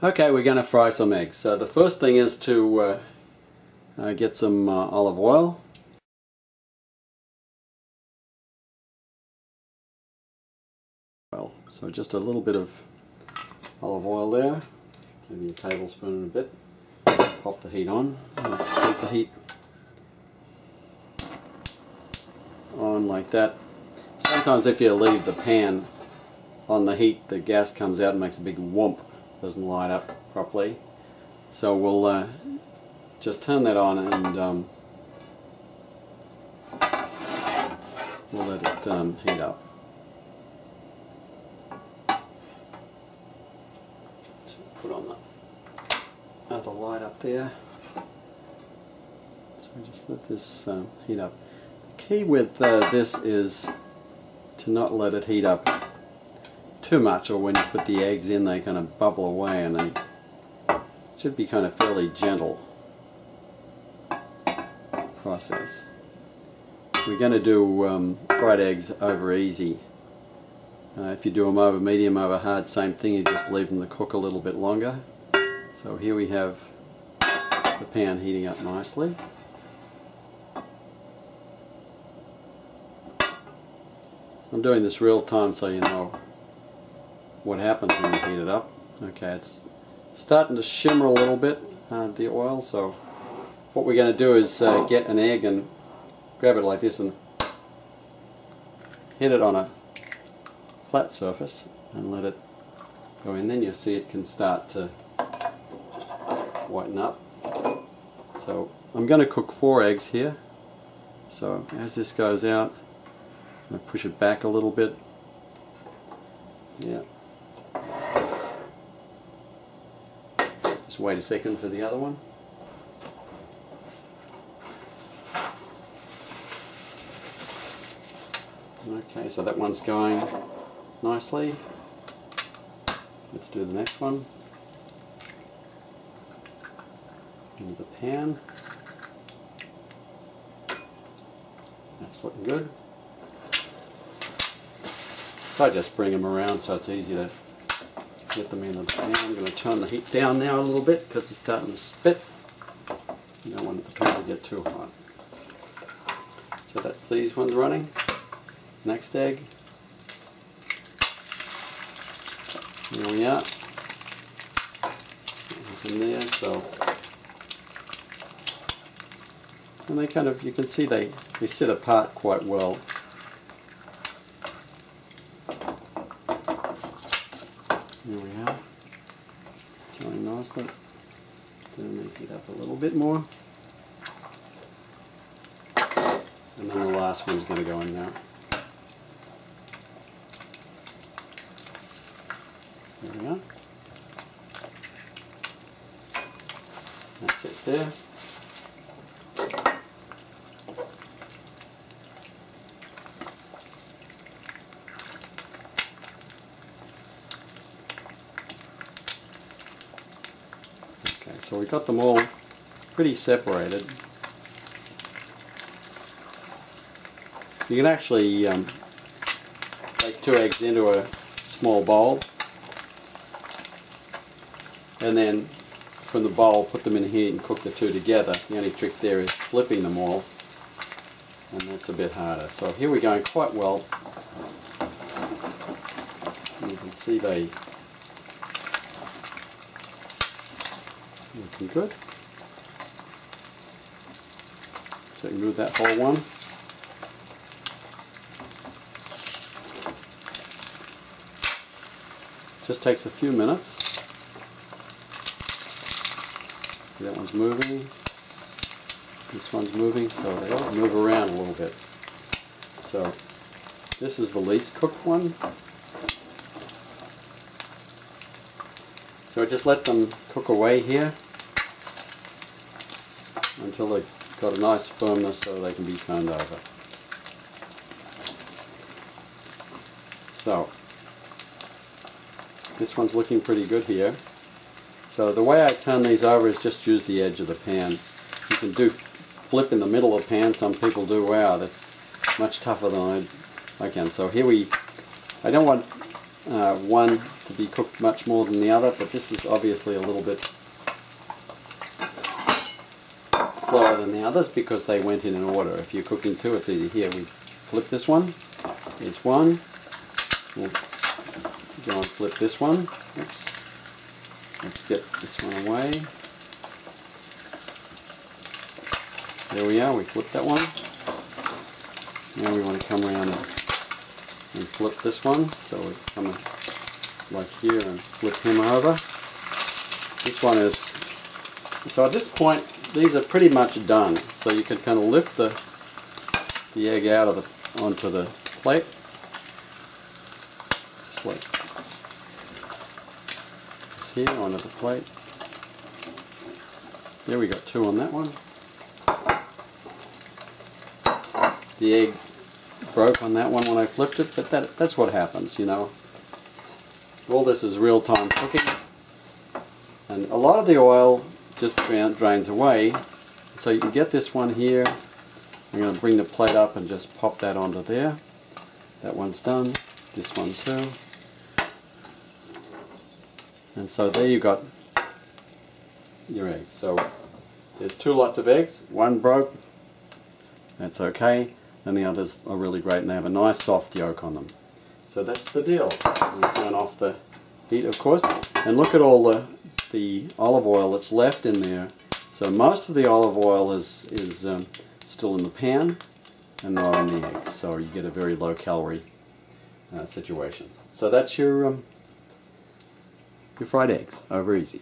Okay, we're going to fry some eggs. So the first thing is to get some olive oil. So just a little bit of olive oil there, maybe a tablespoon and a bit. Pop the heat on, keep the heat on like that. Sometimes if you leave the pan on the heat, the gas comes out and makes a big whoomp, doesn't light up properly. So we'll just turn that on and we'll let it heat up. So put on the other light up there. So we just let this heat up. The key with this is to not let it heat up too much, or when you put the eggs in they kind of bubble away, and they should be kind of fairly gentle process. We're going to do fried eggs over easy. If you do them over medium, over hard, same thing, you just leave them to cook a little bit longer. So here we have the pan heating up nicely. I'm doing this real time so you know what happens when you heat it up. Okay, it's starting to shimmer a little bit, the oil, so what we're going to do is get an egg and grab it like this and hit it on a flat surface and let it go in. Then you'll see it can start to whiten up. So I'm going to cook 4 eggs here. So as this goes out, I'm going to push it back a little bit. Yeah. Just wait a second for the other one. Okay, so that one's going nicely. Let's do the next one. Into the pan. That's looking good. So I just bring them around so it's easy to get them in the pan. I'm going to turn the heat down now a little bit because it's starting to spit. You don't want the pan to get too hot. So that's these ones running. Next egg. Here we are. It's in there, so. And they kind of, you can see they sit apart quite well. Here we are. Going nicely. Then make it up a little bit more. And then the last one's going to go in now. There we are. That's it there. Okay, so we got them all pretty separated. You can actually take 2 eggs into a small bowl, and then from the bowl put them in here and cook the 2 together. The only trick there is flipping them all, and that's a bit harder. So here we're going quite well. You can see they looking good. So remove that whole one. Just takes a few minutes. That one's moving. This one's moving, so they all move around a little bit. So this is the least cooked one. So just let them cook away here until they've got a nice firmness so they can be turned over. So this one's looking pretty good here. So the way I turn these over is just use the edge of the pan. You can do flip in the middle of the pan. Some people do. Wow, that's much tougher than I can. So here I don't want one to be cooked much more than the other, but this is obviously a little bit slower than the others because they went in order. If you're cooking two, it's easy. Here, we flip this one. Here's one. We'll go and flip this one. Oops. Let's get this one away. There we are, we flipped that one. Now we want to come around and flip this one. So we come like here and flip him over. This one is, so at this point, these are pretty much done. So you can kind of lift the egg out of onto the plate. Just like this here, onto the plate. There we got two on that one. The egg broke on that one when I flipped it, but that's what happens, you know. All this is real-time cooking, and a lot of the oil just drains away. So you can get this one here. I'm going to bring the plate up and just pop that onto there. That one's done. This one too. And so there you got your eggs. So there's two lots of eggs. One broke. That's okay. And the others are really great and they have a nice soft yolk on them. So that's the deal. We'll turn off the heat, of course, and look at all the olive oil that's left in there. So most of the olive oil is still in the pan and not on the eggs. So you get a very low calorie situation. So that's your fried eggs over easy.